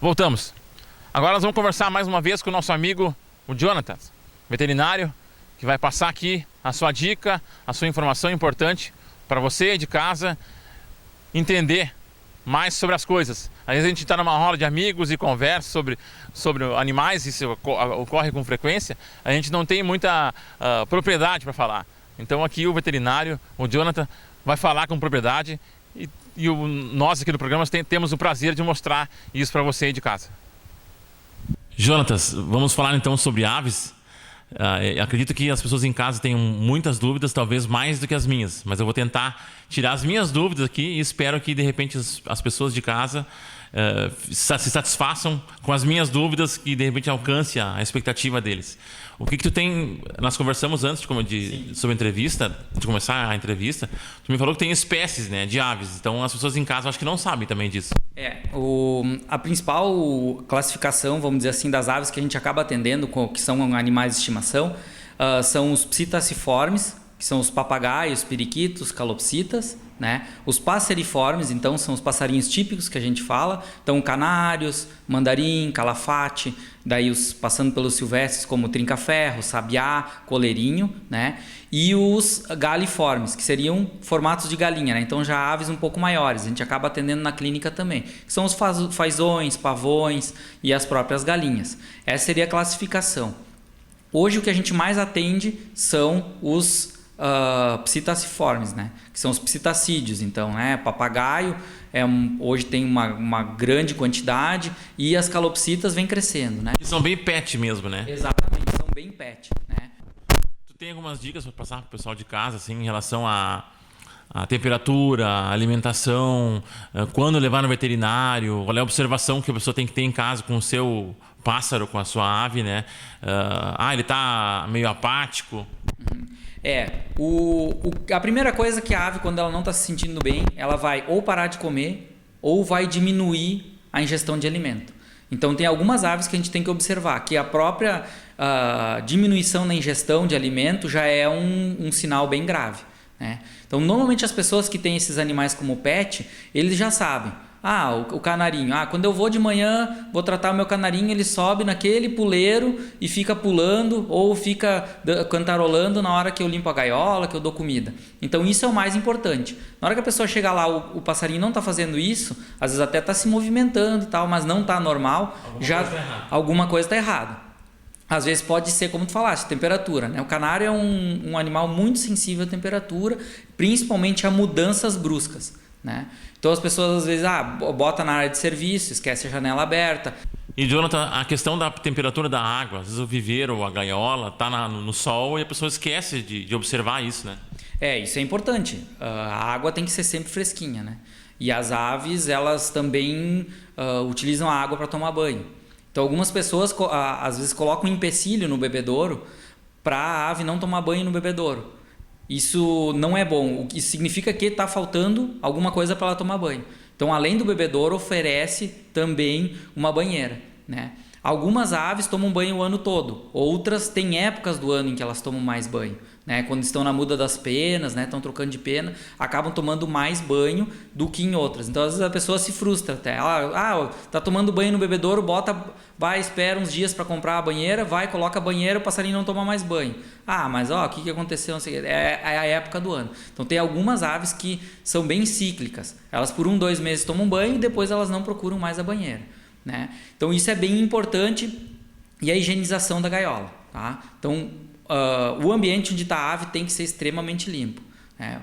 Voltamos. Agora nós vamos conversar mais uma vez com o nosso amigo, o Jonathan, veterinário, que vai passar aqui a sua dica, a sua informação importante para você de casa entender mais sobre as coisas. Às vezes a gente está numa roda de amigos e conversa sobre animais, isso ocorre com frequência, a gente não tem muita propriedade para falar. Então aqui o veterinário, o Jonathan, vai falar com propriedade e nós aqui do programa temos o prazer de mostrar isso para você aí de casa. Jonatas, vamos falar então sobre aves. Acredito que as pessoas em casa tenham muitas dúvidas, talvez mais do que as minhas, mas eu vou tentar tirar as minhas dúvidas aqui e espero que de repente as pessoas de casa se satisfaçam com as minhas dúvidas, que de repente alcance a expectativa deles. O que tu tem? Nós conversamos antes sobre a entrevista, de começar a entrevista. Tu me falou que tem espécies, né, de aves. Então as pessoas em casa acho que não sabem também disso. A principal classificação, vamos dizer assim, das aves que a gente acaba atendendo, que são animais de estimação, são os psittaciformes, que são os papagaios, periquitos, calopsitas, né? Os passeriformes, então, são os passarinhos típicos que a gente fala. Então, canários, mandarim, calafate, daí passando pelos silvestres como trinca-ferro, sabiá, coleirinho, né? E os galiformes, que seriam formatos de galinha, né? Então, já aves um pouco maiores. A gente acaba atendendo na clínica também. Que são os fazões, pavões e as próprias galinhas. Essa seria a classificação. Hoje, o que a gente mais atende são os psittaciformes, né? Que são os psittacídeos. Então, né? Papagaio hoje tem uma grande quantidade e as calopsitas vêm crescendo, né? E são bem pet mesmo, né? Exatamente, são bem pet, né? Tu tem algumas dicas para passar para o pessoal de casa, assim, em relação à temperatura, à alimentação, quando levar no veterinário, qual é a observação que a pessoa tem que ter em casa com o seu pássaro, com a sua ave, né? Ele está meio apático. A primeira coisa que a ave, quando ela não está se sentindo bem, ela vai ou parar de comer ou vai diminuir a ingestão de alimento. Então tem algumas aves que a gente tem que observar, que a própria diminuição na ingestão de alimento já é um sinal bem grave, né? Então normalmente as pessoas que têm esses animais como pet, eles já sabem. O canarinho. Quando eu vou de manhã, vou tratar o meu canarinho, ele sobe naquele puleiro e fica pulando ou fica cantarolando na hora que eu limpo a gaiola, que eu dou comida. Então isso é o mais importante. Na hora que a pessoa chega lá, o passarinho não está fazendo isso, às vezes até está se movimentando e tal, mas não está normal, alguma coisa está errada. Às vezes pode ser, como tu falaste, temperatura, né? O canário é um animal muito sensível à temperatura, principalmente a mudanças bruscas, né? Então as pessoas às vezes bota na área de serviço, esquece a janela aberta. E Jonathan, a questão da temperatura da água, às vezes o viveiro ou a gaiola está no sol e a pessoa esquece de observar isso, né? Isso é importante. A água tem que ser sempre fresquinha, né? E as aves, elas também utilizam a água para tomar banho. Então algumas pessoas às vezes colocam um empecilho no bebedouro para a ave não tomar banho no bebedouro. Isso não é bom, o que significa que está faltando alguma coisa para ela tomar banho. Então, além do bebedouro, oferece também uma banheira, né? Algumas aves tomam banho o ano todo, outras têm épocas do ano em que elas tomam mais banho, né? Quando estão na muda das penas, né? Estão trocando de pena, acabam tomando mais banho do que em outras. Então, às vezes a pessoa se frustra até. Tá tomando banho no bebedouro, vai, espera uns dias para comprar a banheira, coloca a banheira, o passarinho não toma mais banho. Mas o que aconteceu? Não sei, é a época do ano. Então, tem algumas aves que são bem cíclicas. Elas por 1-2 meses tomam banho e depois elas não procuram mais a banheira, né? Então isso é bem importante. E a higienização da gaiola, tá? Então o ambiente onde está a ave tem que ser extremamente limpo, né?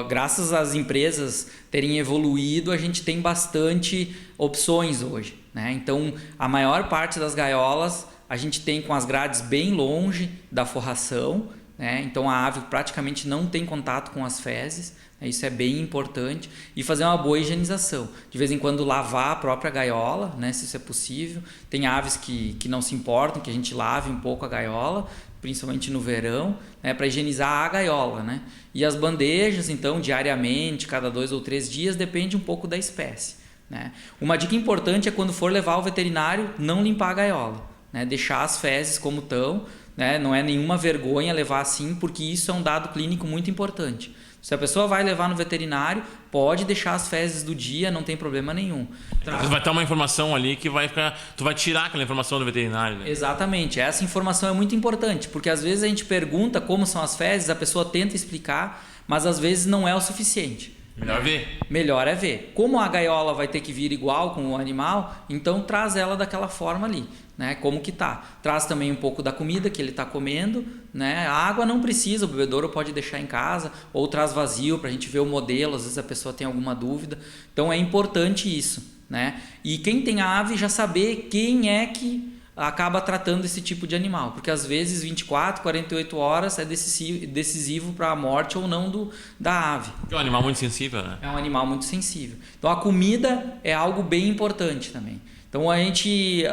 Graças às empresas terem evoluído, a gente tem bastante opções hoje, né? Então a maior parte das gaiolas a gente tem com as grades bem longe da forração, né? Então a ave praticamente não tem contato com as fezes. Isso é bem importante. E fazer uma boa higienização. De vez em quando lavar a própria gaiola, né, se isso é possível. Tem aves que não se importam, que a gente lave um pouco a gaiola, principalmente no verão, né, para higienizar a gaiola, né? E as bandejas, então, diariamente, cada 2 ou 3 dias, depende um pouco da espécie, né? Uma dica importante é quando for levar ao veterinário, não limpar a gaiola, né? Deixar as fezes como estão, né? Não é nenhuma vergonha levar assim, porque isso é um dado clínico muito importante. Se a pessoa vai levar no veterinário, pode deixar as fezes do dia, não tem problema nenhum. Então, vai ter uma informação ali que vai ficar... Tu vai tirar aquela informação do veterinário, né? Exatamente. Essa informação é muito importante, porque às vezes a gente pergunta como são as fezes, a pessoa tenta explicar, mas às vezes não é o suficiente. Melhor ver. Melhor é ver. Como a gaiola vai ter que vir igual com o animal, então traz ela daquela forma ali, né? Como que tá. Traz também um pouco da comida que ele está comendo, né? A água não precisa, o bebedouro pode deixar em casa, ou traz vazio para a gente ver o modelo, às vezes a pessoa tem alguma dúvida. Então é importante isso, né? E quem tem ave já saber quem é que acaba tratando esse tipo de animal, porque às vezes 24, 48 horas é decisivo para a morte ou não da ave. É um animal muito sensível, né? É um animal muito sensível. Então a comida é algo bem importante também. Então a gente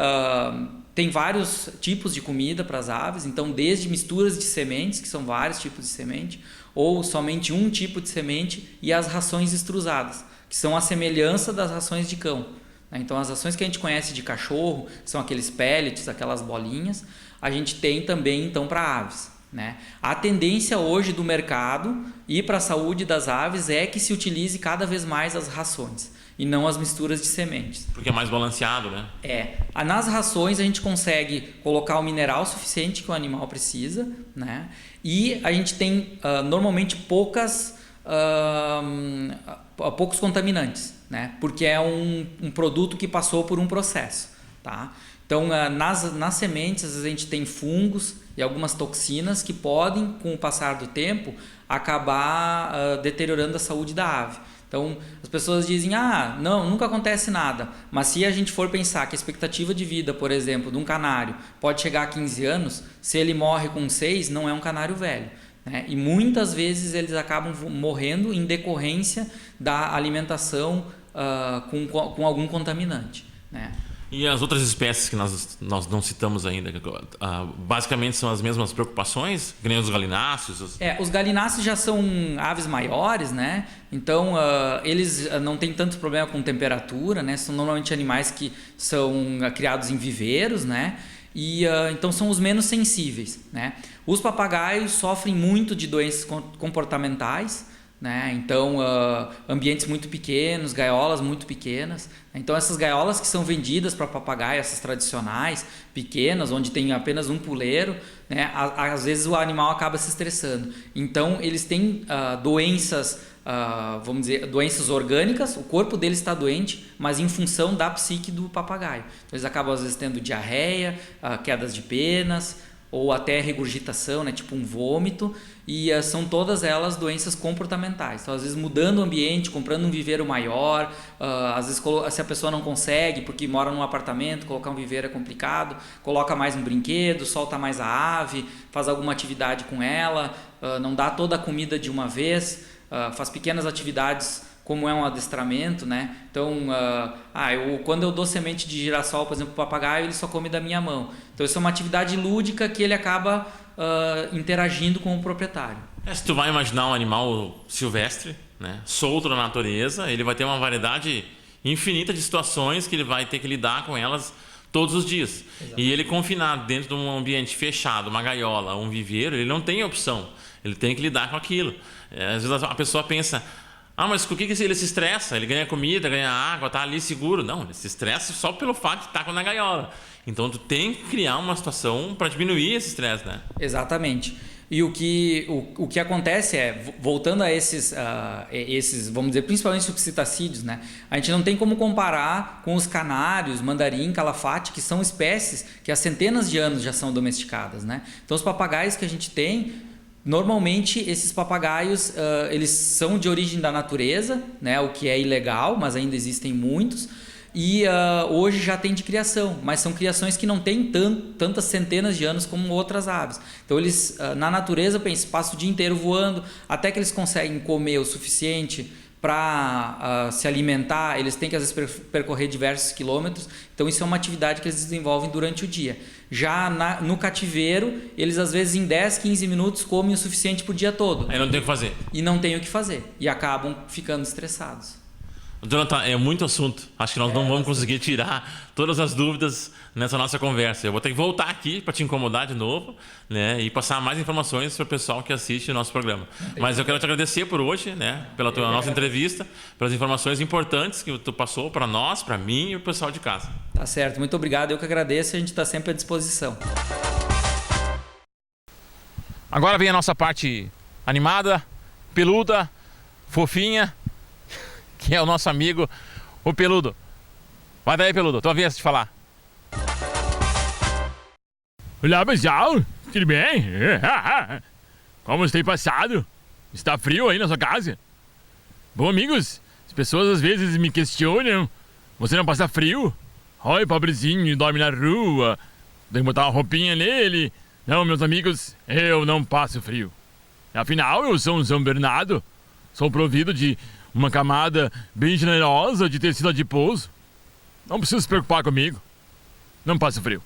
tem vários tipos de comida para as aves, então desde misturas de sementes, que são vários tipos de semente, ou somente um tipo de semente, e as rações extrusadas, que são a semelhança das rações de cão. Então as rações que a gente conhece de cachorro, são aqueles pellets, aquelas bolinhas, a gente tem também então para aves, né? A tendência hoje do mercado e para a saúde das aves é que se utilize cada vez mais as rações e não as misturas de sementes. Porque é mais balanceado, né? Nas rações a gente consegue colocar o mineral suficiente que o animal precisa, né? E a gente tem normalmente poucos contaminantes, né? Porque é um produto que passou por um processo, tá? Então nas sementes às vezes a gente tem fungos e algumas toxinas que podem, com o passar do tempo, acabar deteriorando a saúde da ave. Então as pessoas dizem, não, nunca acontece nada, mas se a gente for pensar que a expectativa de vida, por exemplo, de um canário pode chegar a 15 anos, se ele morre com 6, não é um canário velho. E muitas vezes eles acabam morrendo em decorrência da alimentação com algum contaminante, né? E as outras espécies que nós não citamos ainda, basicamente são as mesmas preocupações, que nem os galináceos? Os galináceos já são aves maiores, né? Então eles não têm tanto problema com temperatura, né? São normalmente animais que são criados em viveiros, né? E então são os menos sensíveis, né? Os papagaios sofrem muito de doenças comportamentais, né? Então ambientes muito pequenos, gaiolas muito pequenas. Então essas gaiolas que são vendidas para papagaio, essas tradicionais, pequenas, onde tem apenas um puleiro, né? Às vezes o animal acaba se estressando. Então eles têm doenças, vamos dizer, doenças orgânicas, o corpo deles está doente, mas em função da psique do papagaio. Então eles acabam às vezes tendo diarreia, quedas de penas, ou até regurgitação, né, tipo um vômito, e são todas elas doenças comportamentais. Então às vezes mudando o ambiente, comprando um viveiro maior, às vezes se a pessoa não consegue, porque mora num apartamento, colocar um viveiro é complicado, coloca mais um brinquedo, solta mais a ave, faz alguma atividade com ela, não dá toda a comida de uma vez, faz pequenas atividades como é um adestramento, né? Então, quando eu dou semente de girassol, por exemplo, para o papagaio, ele só come da minha mão. Então, isso é uma atividade lúdica que ele acaba interagindo com o proprietário. Se tu vai imaginar um animal silvestre, né, solto na natureza, ele vai ter uma variedade infinita de situações que ele vai ter que lidar com elas todos os dias. Exato. E ele confinado dentro de um ambiente fechado, uma gaiola, um viveiro, ele não tem opção. Ele tem que lidar com aquilo. Às vezes a pessoa pensa... mas por que ele se estressa? Ele ganha comida, ganha água, está ali seguro. Não, ele se estressa só pelo fato de estar na gaiola. Então, tu tem que criar uma situação para diminuir esse estresse, né? Exatamente. E o que acontece voltando a esses, vamos dizer, principalmente os citacídeos, né? A gente não tem como comparar com os canários, mandarim, calafate, que são espécies que há centenas de anos já são domesticadas, né? Então, os papagaios que a gente tem... Normalmente esses papagaios eles são de origem da natureza, né? O que é ilegal, mas ainda existem muitos, e hoje já tem de criação, mas são criações que não têm tantas centenas de anos como outras aves. Então eles na natureza passam o dia inteiro voando, até que eles conseguem comer o suficiente para se alimentar, eles têm que às vezes percorrer diversos quilômetros, então isso é uma atividade que eles desenvolvem durante o dia. Já no cativeiro, eles às vezes em 10, 15 minutos comem o suficiente para o dia todo. Aí não tem o que fazer. E não tem o que fazer, e acabam ficando estressados. Jonathan, é muito assunto. Acho que nós não vamos conseguir tirar todas as dúvidas nessa nossa conversa. Eu vou ter que voltar aqui para te incomodar de novo, né, e passar mais informações para o pessoal que assiste o nosso programa. Mas eu quero te agradecer por hoje, né, pela nossa entrevista, pelas informações importantes que tu passou para nós, para mim e o pessoal de casa. Tá certo, muito obrigado. Eu que agradeço, a gente está sempre à disposição. Agora vem a nossa parte animada, peluda, fofinha, que é o nosso amigo, o Peludo. Vai daí, Peludo, tua vez de falar. Olá, pessoal, tudo bem? Como você tem passado? Está frio aí na sua casa? Bom, amigos, as pessoas às vezes me questionam: você não passa frio? Oi, pobrezinho, dorme na rua, tem que botar uma roupinha nele. Não, meus amigos, eu não passo frio. Afinal, eu sou um São Bernardo, sou provido de uma camada bem generosa de tecido adiposo. Não precisa se preocupar comigo. Não passo frio.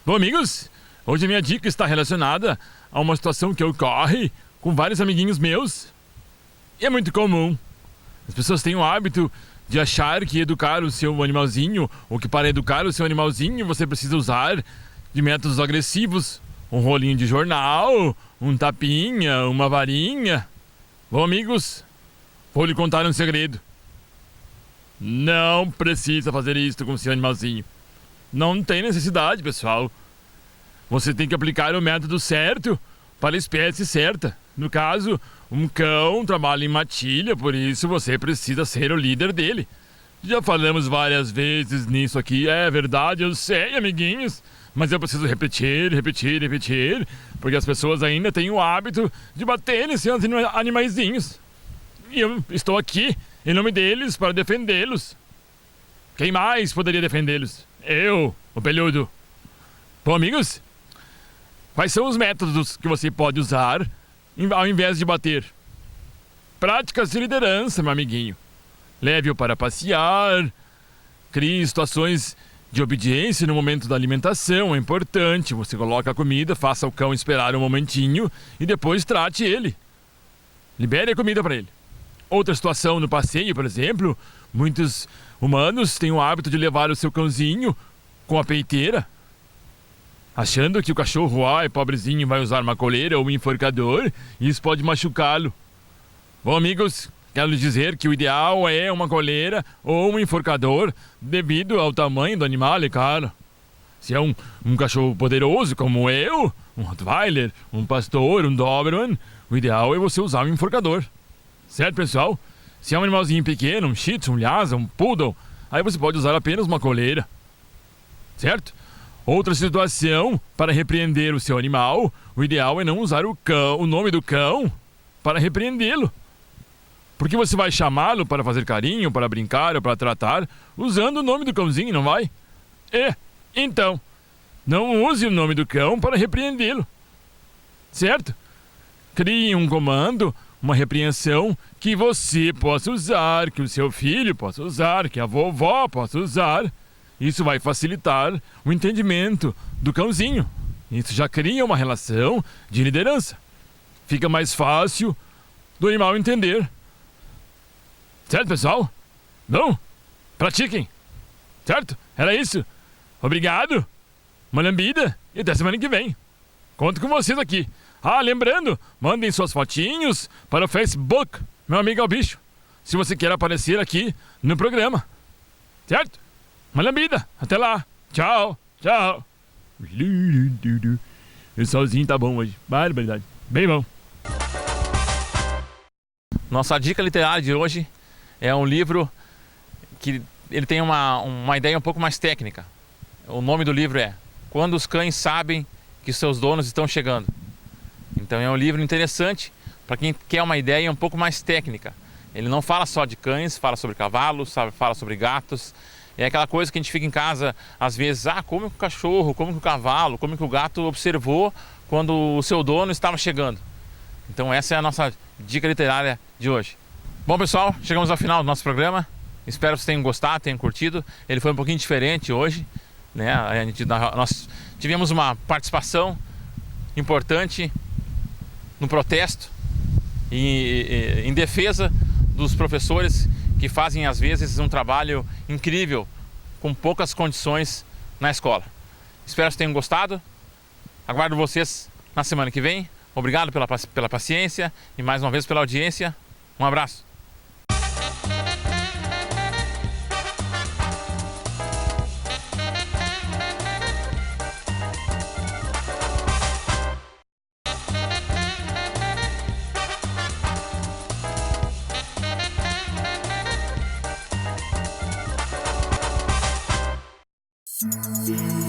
Bom, amigos, hoje a minha dica está relacionada a uma situação que ocorre com vários amiguinhos meus. E é muito comum. As pessoas têm o hábito de achar que educar o seu animalzinho, ou que para educar o seu animalzinho você precisa usar de métodos agressivos. Um rolinho de jornal, um tapinha, uma varinha. Bom, amigos, vou lhe contar um segredo. Não precisa fazer isso com o seu animalzinho. Não tem necessidade, pessoal. Você tem que aplicar o método certo para a espécie certa. No caso, um cão trabalha em matilha, por isso você precisa ser o líder dele. Já falamos várias vezes nisso aqui, é verdade, eu sei, amiguinhos. Mas eu preciso repetir, porque as pessoas ainda têm o hábito de bater nesses animaizinhos. E eu estou aqui, em nome deles, para defendê-los. Quem mais poderia defendê-los? Eu, o Peludo. Bom, amigos, quais são os métodos que você pode usar ao invés de bater? Práticas de liderança, meu amiguinho. Leve-o para passear, crie situações de obediência no momento da alimentação, é importante. Você coloca a comida, faça o cão esperar um momentinho e depois trate ele. Libere a comida para ele. Outra situação no passeio, por exemplo, muitos humanos têm o hábito de levar o seu cãozinho com a peiteira, achando que o cachorro, pobrezinho, vai usar uma coleira ou um enforcador e isso pode machucá-lo. Bom, amigos, quero lhe dizer que o ideal é uma coleira ou um enforcador devido ao tamanho do animal, é claro. Se é um cachorro poderoso como eu, um Rottweiler, um pastor, um Doberman, o ideal é você usar um enforcador. Certo, pessoal? Se é um animalzinho pequeno, um Shih Tzu, um Lhasa, um Poodle, aí você pode usar apenas uma coleira. Certo? Outra situação, para repreender o seu animal, o ideal é não usar o nome do cão para repreendê-lo. Porque você vai chamá-lo para fazer carinho, para brincar ou para tratar, usando o nome do cãozinho, não vai? Então, não use o nome do cão para repreendê-lo. Certo? Crie um comando, uma repreensão que você possa usar, que o seu filho possa usar, que a vovó possa usar. Isso vai facilitar o entendimento do cãozinho. Isso já cria uma relação de liderança. Fica mais fácil do animal entender. Certo, pessoal? Bom, pratiquem. Certo? Era isso. Obrigado. Uma lambida e até semana que vem. Conto com vocês aqui. Lembrando, mandem suas fotinhos para o Facebook, meu amigo é o bicho, se você quer aparecer aqui no programa. Certo? Uma lambida. Até lá. Tchau. Tchau. O solzinho tá bom hoje. Barbaridade. Bem bom. Nossa dica literária de hoje é um livro que ele tem uma ideia um pouco mais técnica. O nome do livro é Quando os Cães Sabem que Seus Donos Estão Chegando. Então é um livro interessante para quem quer uma ideia um pouco mais técnica. Ele não fala só de cães, fala sobre cavalos, fala sobre gatos. É aquela coisa que a gente fica em casa, às vezes, como que o cachorro, como que o cavalo, como que o gato observou quando o seu dono estava chegando. Então essa é a nossa dica literária de hoje. Bom, pessoal, chegamos ao final do nosso programa. Espero que vocês tenham gostado, tenham curtido. Ele foi um pouquinho diferente hoje, né? Nós tivemos uma participação importante no protesto e em defesa dos professores que fazem às vezes um trabalho incrível com poucas condições na escola. Espero que tenham gostado. Aguardo vocês na semana que vem. Obrigado pela paciência e mais uma vez pela audiência. Um abraço. Música